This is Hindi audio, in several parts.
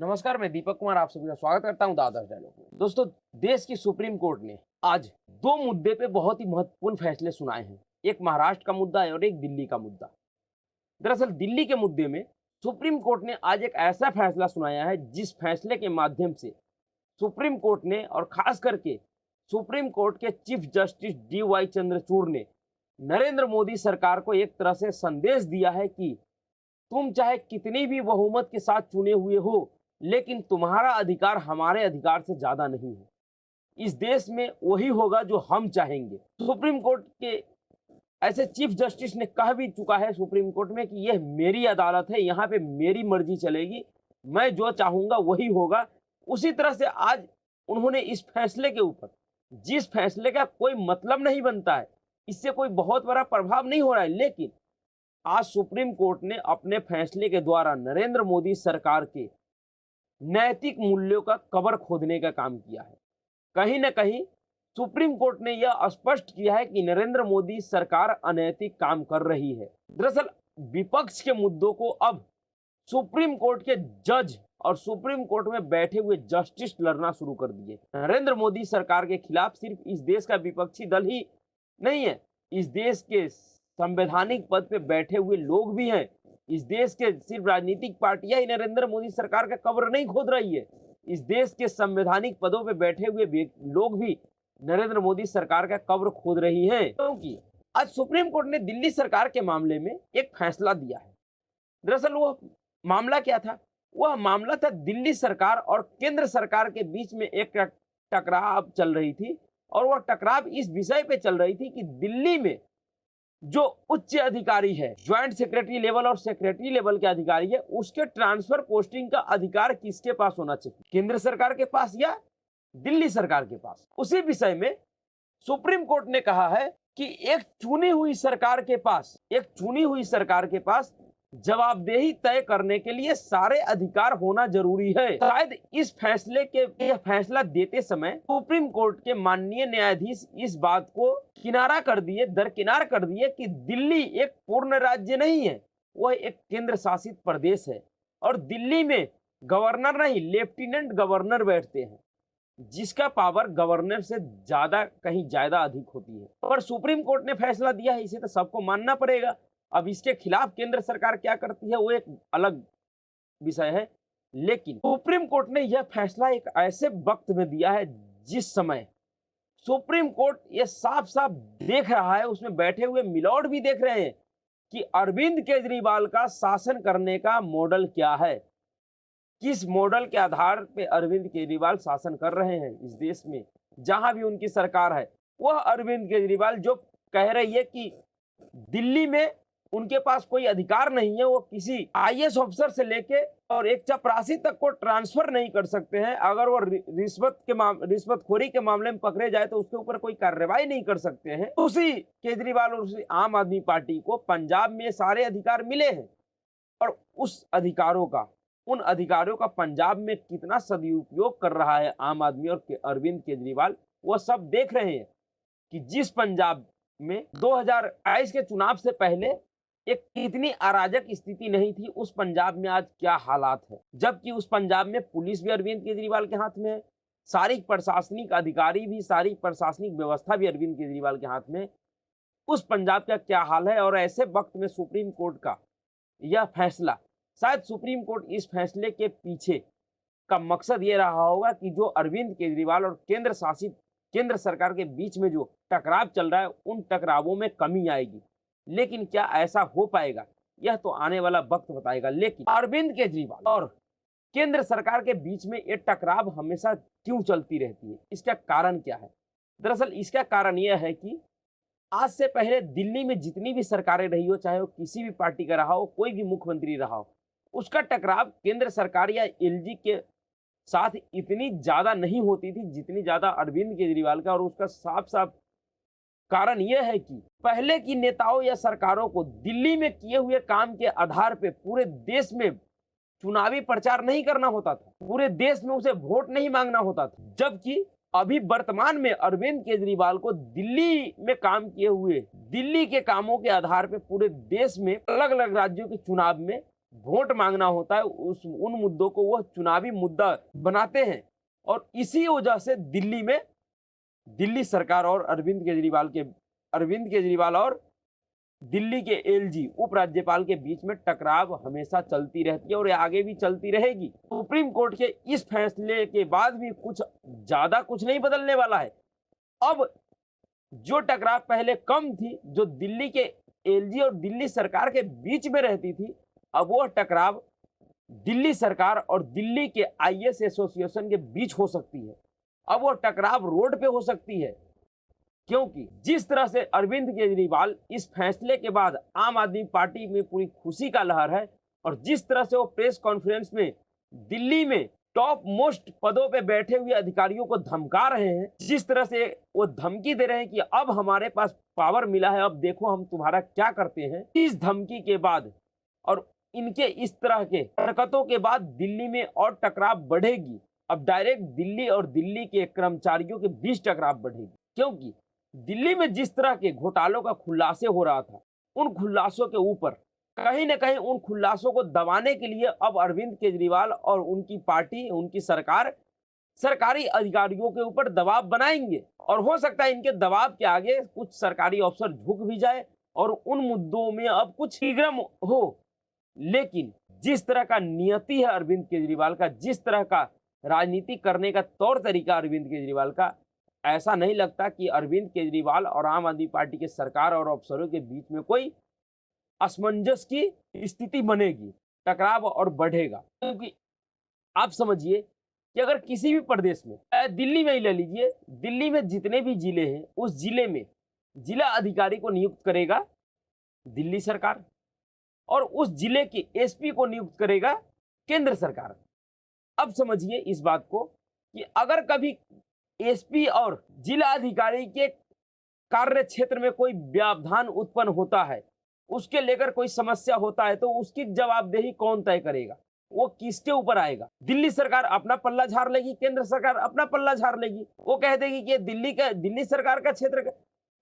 नमस्कार, मैं दीपक कुमार आप सभी का स्वागत करता हूं दादा डायलॉग में। दोस्तों, देश की सुप्रीम कोर्ट ने आज दो मुद्दे पे बहुत ही महत्वपूर्ण फैसले सुनाए हैं। एक महाराष्ट्र का मुद्दा है और एक दिल्ली का मुद्दा। दरअसल दिल्ली के मुद्दे में सुप्रीम कोर्ट ने आज एक ऐसा फैसला सुनाया है जिस फैसले के माध्यम से सुप्रीम कोर्ट ने और खास करके सुप्रीम कोर्ट के चीफ जस्टिस DY चंद्रचूड़ ने नरेंद्र मोदी सरकार को एक तरह से संदेश दिया है कि तुम चाहे कितनी भी बहुमत के साथ चुने हुए हो, लेकिन तुम्हारा अधिकार हमारे अधिकार से ज्यादा नहीं है। इस देश में वही होगा जो हम चाहेंगे। सुप्रीम कोर्ट के ऐसे चीफ जस्टिस ने कह भी चुका है सुप्रीम कोर्ट में कि यह मेरी अदालत है, यहाँ पे मेरी मर्जी चलेगी, मैं जो चाहूंगा वही होगा। उसी तरह से आज उन्होंने इस फैसले के ऊपर, जिस फैसले का कोई मतलब नहीं बनता है, इससे कोई बहुत बड़ा प्रभाव नहीं हो रहा है, लेकिन आज सुप्रीम कोर्ट ने अपने फैसले के द्वारा नरेंद्र मोदी सरकार के नैतिक मूल्यों का कबर खोदने का काम किया है। कहीं ना कहीं सुप्रीम कोर्ट ने यह स्पष्ट किया है कि नरेंद्र मोदी सरकार अनैतिक काम कर रही है। दरअसल विपक्ष के मुद्दों को अब सुप्रीम कोर्ट के जज और सुप्रीम कोर्ट में बैठे हुए जस्टिस लड़ना शुरू कर दिए। नरेंद्र मोदी सरकार के खिलाफ सिर्फ इस देश का विपक्षी दल ही नहीं है, इस देश के संवैधानिक पद पे बैठे हुए लोग भी हैं। इस देश के सिर्फ राजनीतिक पार्टियां ही नरेंद्र मोदी सरकार का कब्र नहीं खोद रही है, इस देश के संवैधानिक पदों पे बैठे हुए लोग भी नरेंद्र मोदी सरकार का कब्र खोद रही हैं। क्योंकि आज सुप्रीम कोर्ट ने दिल्ली सरकार के मामले में एक फैसला दिया है। दरअसल वो मामला क्या था? वह मामला था दिल्ली सरकार और केंद्र सरकार के बीच में एक टकराव चल रही थी, और वह टकराव इस विषय पे चल रही थी कि दिल्ली में जो उच्च अधिकारी है, ज्वाइंट सेक्रेटरी लेवल और सेक्रेटरी लेवल के अधिकारी है, उसके ट्रांसफर पोस्टिंग का अधिकार किसके पास होना चाहिए, केंद्र सरकार के पास या दिल्ली सरकार के पास? उसी विषय में सुप्रीम कोर्ट ने कहा है कि एक चुनी हुई सरकार के पास जवाबदेही तय करने के लिए सारे अधिकार होना जरूरी है। शायद इस फैसले के यह फैसला देते समय सुप्रीम कोर्ट के माननीय न्यायाधीश इस बात को दरकिनार कर दिए कि दिल्ली एक पूर्ण राज्य नहीं है, वह एक केंद्र शासित प्रदेश है, और दिल्ली में गवर्नर नहीं, लेफ्टिनेंट गवर्नर बैठते हैं, जिसका पावर गवर्नर से कहीं ज्यादा अधिक होती है। और सुप्रीम कोर्ट ने फैसला दिया है, इसे तो सबको मानना पड़ेगा। अब इसके खिलाफ केंद्र सरकार क्या करती है वो एक अलग विषय है, लेकिन सुप्रीम कोर्ट ने यह फैसला एक ऐसे वक्त में दिया है जिस समय सुप्रीम कोर्ट ये साफ साफ देख रहा है, उसमें बैठे हुए मिलॉर्ड भी देख रहे हैं कि अरविंद केजरीवाल का शासन करने का मॉडल क्या है, किस मॉडल के आधार पे अरविंद केजरीवाल शासन कर रहे हैं इस देश में। जहां भी उनकी सरकार है, वह अरविंद केजरीवाल जो कह रही है कि दिल्ली में उनके पास कोई अधिकार नहीं है, वो किसी IAS ऑफिसर से लेके और एक चपरासी तक को ट्रांसफर नहीं कर सकते हैं। अगर वो रिश्वतखोरी के मामले में पकड़े जाए तो उसके ऊपर कोई कार्रवाई नहीं कर सकते हैं। उसी केजरीवाल और उसी आम आदमी पार्टी को पंजाब में सारे अधिकार मिले हैं, और उन अधिकारों का पंजाब में कितना सदुपयोग कर रहा है आम आदमी और अरविंद केजरीवाल, वह सब देख रहे हैं कि जिस पंजाब में 2022 के चुनाव से पहले एक इतनी अराजक स्थिति नहीं थी, उस पंजाब में आज क्या हालात है। जबकि उस पंजाब में पुलिस भी अरविंद केजरीवाल के हाथ में है, सारी प्रशासनिक अधिकारी भी, सारी प्रशासनिक व्यवस्था भी अरविंद केजरीवाल के हाथ में। उस पंजाब का क्या हाल है? और ऐसे वक्त में सुप्रीम कोर्ट का यह फैसला, शायद सुप्रीम कोर्ट इस फैसले के पीछे का मकसद ये रहा होगा कि जो अरविंद केजरीवाल और केंद्र सरकार के बीच में जो टकराव चल रहा है, उन टकरावों में कमी आएगी। लेकिन क्या ऐसा हो पाएगा, यह तो आने वाला वक्त बताएगा। लेकिन अरविंद केजरीवाल और केंद्र सरकार के बीच में ये टकराव हमेशा क्यों चलती रहती है, इसका कारण क्या है? दरअसल इसका कारण यह है कि आज से पहले दिल्ली में जितनी भी सरकारें रही हो, चाहे वो किसी भी पार्टी का रहा हो, कोई भी मुख्यमंत्री रहा हो, उसका टकराव केंद्र सरकार या LG के साथ इतनी ज्यादा नहीं होती थी जितनी ज्यादा अरविंद केजरीवाल का। और उसका साफ साफ कारण यह है कि पहले की नेताओं या सरकारों को दिल्ली में किए हुए काम के आधार पे पूरे देश में चुनावी प्रचार नहीं करना होता था, पूरे देश में उसे वोट नहीं मांगना होता था। जबकि अभी वर्तमान में अरविंद केजरीवाल को दिल्ली में काम किए हुए, दिल्ली के कामों के आधार पे पूरे देश में अलग अलग राज्यों के चुनाव में वोट मांगना होता है, उस उन मुद्दों को वह चुनावी मुद्दा बनाते हैं। और इसी वजह से दिल्ली सरकार और अरविंद केजरीवाल और दिल्ली के एलजी उपराज्यपाल के बीच में टकराव हमेशा चलती रहती है और ये आगे भी चलती रहेगी। सुप्रीम कोर्ट के इस फैसले के बाद भी कुछ नहीं बदलने वाला है। अब जो टकराव पहले कम थी, जो दिल्ली के एलजी और दिल्ली सरकार के बीच में रहती थी, अब वो टकराव दिल्ली सरकार और दिल्ली के आईएएस एसोसिएशन के बीच हो सकती है। अब वो टकराव रोड पे हो सकती है, क्योंकि जिस तरह से अरविंद केजरीवाल इस फैसले के बाद आम आदमी पार्टी में पूरी खुशी का लहर है, और जिस तरह से वो प्रेस कॉन्फ्रेंस में दिल्ली में टॉप मोस्ट पदों पे बैठे हुए अधिकारियों को धमका रहे हैं, जिस तरह से वो धमकी दे रहे हैं कि अब हमारे पास पावर मिला है, अब देखो हम तुम्हारा क्या करते हैं। इस धमकी के बाद और इनके इस तरह के हरकतों के बाद दिल्ली में और टकराव बढ़ेगी। अब डायरेक्ट दिल्ली और दिल्ली के कर्मचारियों के बीच टकराव बढ़ेगी, क्योंकि दिल्ली में जिस तरह के घोटालों का खुलासे हो रहा था, उन खुलासों के ऊपर कहीं ना कहीं उन खुलासों को दबाने के लिए अब अरविंद केजरीवाल और उनकी पार्टी, उनकी सरकार सरकारी अधिकारियों के ऊपर दबाव बनाएंगे। और हो सकता है इनके दबाव के आगे कुछ सरकारी अफसर झुक भी जाए और उन मुद्दों में अब कुछ विक्रम हो। लेकिन जिस तरह का नियति है अरविंद केजरीवाल का, जिस तरह का राजनीति करने का तौर तरीका अरविंद केजरीवाल का, ऐसा नहीं लगता कि अरविंद केजरीवाल और आम आदमी पार्टी के सरकार और अफसरों के बीच में कोई असमंजस की स्थिति बनेगी, टकराव और बढ़ेगा। क्योंकि आप समझिए कि अगर किसी भी प्रदेश में, दिल्ली में ही ले लीजिए, दिल्ली में जितने भी जिले हैं, उस जिले में जिला अधिकारी को नियुक्त करेगा दिल्ली सरकार और उस जिले के एसपी को नियुक्त करेगा केंद्र सरकार। अब समझिए इस बात को कि अगर कभी एसपी और जिला अधिकारी के कार्य क्षेत्र में कोई व्यवधान उत्पन्न होता है, उसके लेकर कोई समस्या होता है, तो उसकी जवाबदेही कौन तय करेगा? वो किसके ऊपर आएगा? दिल्ली सरकार अपना पल्ला झाड़ लेगी, केंद्र सरकार अपना पल्ला झाड़ लेगी। वो कह देगी कि दिल्ली सरकार का क्षेत्र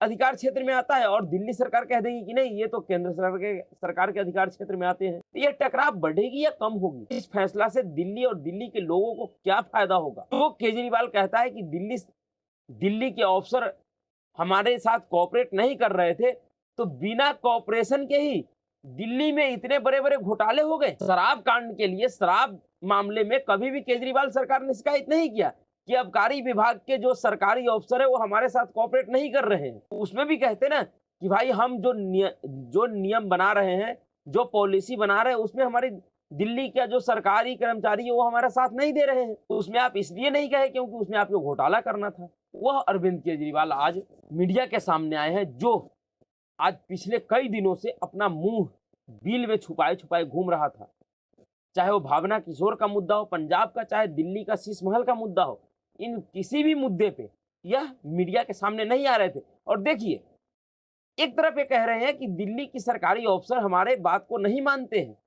अधिकार क्षेत्र में आता है, और दिल्ली सरकार कह देगी कि नहीं, ये तो केंद्र सरकार के अधिकार क्षेत्र में आते हैं। ये टकराव बढ़ेगी या कम होगी? इस फैसला से दिल्ली और दिल्ली के लोगों को क्या फायदा होगा? तो केजरीवाल कहता है कि दिल्ली के अफसर हमारे साथ कोऑपरेट नहीं कर रहे थे, तो बिना कोऑपरेशन के ही दिल्ली में इतने बड़े बड़े घोटाले हो गए। शराब कांड के लिए, शराब मामले में कभी भी केजरीवाल सरकार ने शिकायत नहीं किया कि आबकारी विभाग के जो सरकारी अफसर है वो हमारे साथ कोऑपरेट नहीं कर रहे हैं। तो उसमें भी कहते ना कि भाई हम जो नियम बना रहे हैं, जो पॉलिसी बना रहे हैं, उसमें हमारी दिल्ली का जो सरकारी कर्मचारी है वो हमारा साथ नहीं दे रहे हैं। तो उसमें आप इसलिए नहीं कहे क्योंकि उसमें आपको घोटाला करना था। वह अरविंद केजरीवाल आज मीडिया के सामने आए हैं, जो आज पिछले कई दिनों से अपना मुंह बिल में छुपाए छुपाए घूम रहा था। चाहे वो भावना किशोर का मुद्दा हो पंजाब का, चाहे दिल्ली का शीश महल का मुद्दा हो, इन किसी भी मुद्दे पे यह मीडिया के सामने नहीं आ रहे थे। और देखिए, एक तरफ ये कह रहे हैं कि दिल्ली की सरकारी अफसर हमारे बात को नहीं मानते हैं,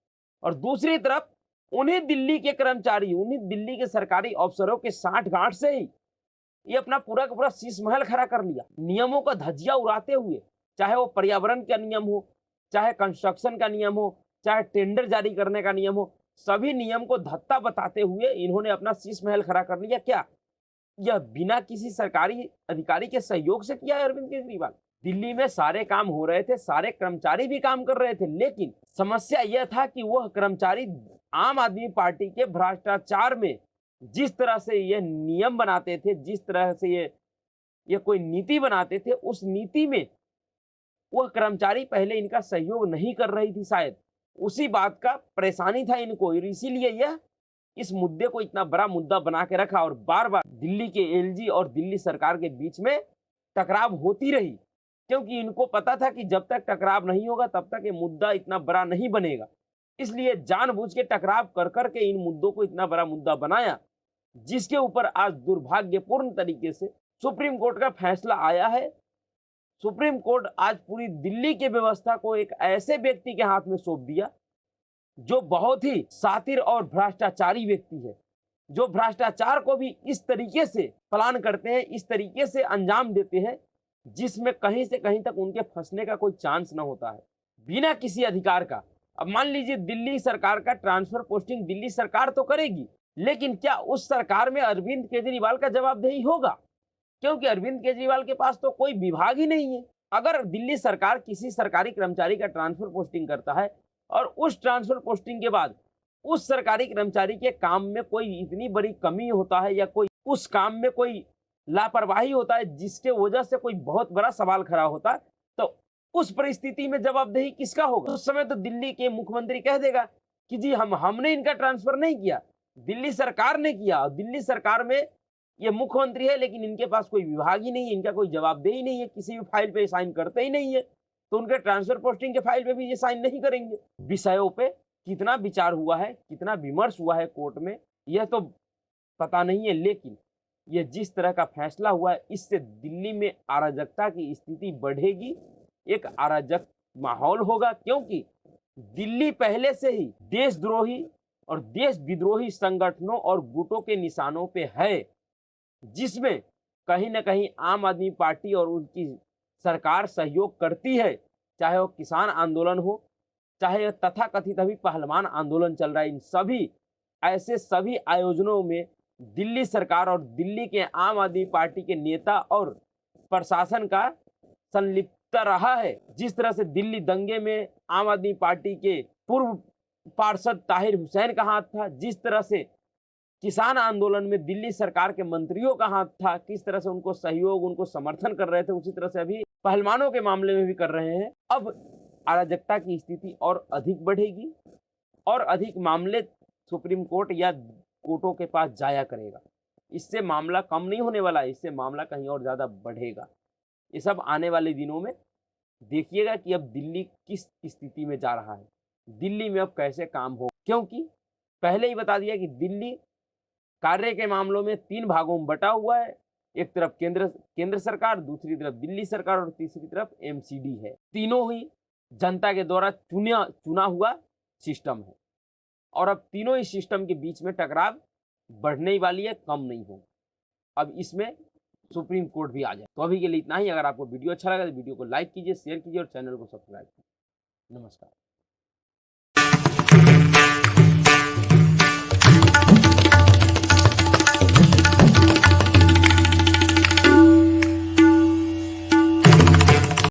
और दूसरी तरफ उन्हीं दिल्ली के कर्मचारी, उन्हीं दिल्ली के सरकारी अफसरों के साठ-गांठ से ही ये अपना पूरा का पूरा शीश महल खड़ा कर लिया, नियमों का धज्जियां उड़ाते हुए। चाहे वो पर्यावरण का नियम हो, चाहे कंस्ट्रक्शन का नियम हो, चाहे टेंडर जारी करने का नियम हो, सभी नियम को धत्ता बताते हुए इन्होंने अपना शीश महल खड़ा कर लिया। क्या यह बिना किसी सरकारी अधिकारी के सहयोग से किया है अरविंद केजरीवाल? दिल्ली में सारे काम हो रहे थे, सारे कर्मचारी भी काम कर रहे थे, लेकिन समस्या यह था कि वह कर्मचारी आम आदमी पार्टी के भ्रष्टाचार में जिस तरह से ये नियम बनाते थे, जिस तरह से ये कोई नीति बनाते थे, उस नीति में वह कर्मचारी पहले इनका सहयोग नहीं कर रही थी। शायद उसी बात का परेशानी था इनको, इसीलिए यह इस मुद्दे को इतना बड़ा मुद्दा बना के रखा और बार बार दिल्ली के एलजी और दिल्ली सरकार के बीच में टकराव होती रही, क्योंकि इनको पता था कि जब तक टकराव नहीं होगा तब तक ये मुद्दा इतना बड़ा नहीं बनेगा। इसलिए जानबूझ के टकराव कर करके इन मुद्दों को इतना बड़ा मुद्दा बनाया, जिसके ऊपर आज दुर्भाग्यपूर्ण तरीके से सुप्रीम कोर्ट का फैसला आया है। सुप्रीम कोर्ट आज पूरी दिल्ली की व्यवस्था को एक ऐसे व्यक्ति के हाथ में सौंप दिया जो बहुत ही शातिर और भ्रष्टाचारी व्यक्ति है, जो भ्रष्टाचार को भी इस तरीके से प्लान करते हैं, इस तरीके से अंजाम देते हैं, जिसमें कहीं से कहीं तक उनके फंसने का कोई चांस न होता है। बिना किसी अधिकार का अब मान लीजिए दिल्ली सरकार का ट्रांसफर पोस्टिंग दिल्ली सरकार तो करेगी, लेकिन क्या उस सरकार में अरविंद केजरीवाल का जवाबदेही होगा? क्योंकि अरविंद केजरीवाल के पास तो कोई विभाग ही नहीं है। अगर दिल्ली सरकार किसी सरकारी कर्मचारी का ट्रांसफर पोस्टिंग करता है और उस ट्रांसफर पोस्टिंग के बाद उस सरकारी कर्मचारी के काम में कोई इतनी बड़ी कमी होता है या कोई उस काम में कोई लापरवाही होता है जिसके वजह से कोई बहुत बड़ा सवाल खड़ा होता है, तो उस परिस्थिति में जवाबदेही किसका होगा? उस समय तो दिल्ली के मुख्यमंत्री कह देगा कि जी हमने इनका ट्रांसफर नहीं किया, दिल्ली सरकार ने किया। और दिल्ली सरकार में ये मुख्यमंत्री है लेकिन इनके पास कोई विभाग ही नहीं है, इनका कोई जवाबदेही नहीं है, किसी भी फाइल पे साइन करते ही नहीं है, तो उनके ट्रांसफर पोस्टिंग के फाइल पे भी ये साइन नहीं करेंगे। विषयों पे कितना विचार हुआ है, कितना विमर्श हुआ है कोर्ट में, यह तो पता नहीं है, लेकिन ये जिस तरह का फैसला हुआ है इससे दिल्ली में अराजकता की स्थिति बढ़ेगी, एक अराजक माहौल होगा, क्योंकि दिल्ली पहले से ही देशद्रोही और देश विद्रोही संगठनों और गुटों के निशानों पे है, जिसमें कहीं न कहीं आम आदमी पार्टी और उनकी सरकार सहयोग करती है, चाहे वो किसान आंदोलन हो, चाहे तथाकथित अभी पहलवान आंदोलन चल रहा है। इन सभी ऐसे सभी आयोजनों में दिल्ली सरकार और दिल्ली के आम आदमी पार्टी के नेता और प्रशासन का संलिप्तता रहा है। जिस तरह से दिल्ली दंगे में आम आदमी पार्टी के पूर्व पार्षद ताहिर हुसैन का हाथ था, जिस तरह से किसान आंदोलन में दिल्ली सरकार के मंत्रियों का हाथ था, किस तरह से उनको सहयोग, उनको समर्थन कर रहे थे, उसी तरह से अभी पहलवानों के मामले में भी कर रहे हैं। अब अराजकता की स्थिति और अधिक बढ़ेगी और अधिक मामले सुप्रीम कोर्ट या कोर्टों के पास जाया करेगा। इससे मामला कम नहीं होने वाला है, इससे मामला कहीं और ज़्यादा बढ़ेगा। ये सब आने वाले दिनों में देखिएगा कि अब दिल्ली किस स्थिति में जा रहा है, दिल्ली में अब कैसे काम हो, क्योंकि पहले ही बता दिया कि दिल्ली कार्य के मामलों में 3 भागों में बटा हुआ है। एक तरफ केंद्र सरकार, दूसरी तरफ दिल्ली सरकार और तीसरी तरफ एमसीडी है। तीनों ही जनता के द्वारा चुना हुआ सिस्टम है और अब तीनों ही सिस्टम के बीच में टकराव बढ़ने वाली है, कम नहीं होगा। अब इसमें सुप्रीम कोर्ट भी आ जाए। तो अभी के लिए इतना ही। अगर आपको वीडियो अच्छा लगा तो वीडियो को लाइक कीजिए, शेयर कीजिए और चैनल को सब्सक्राइब कीजिए। नमस्कार।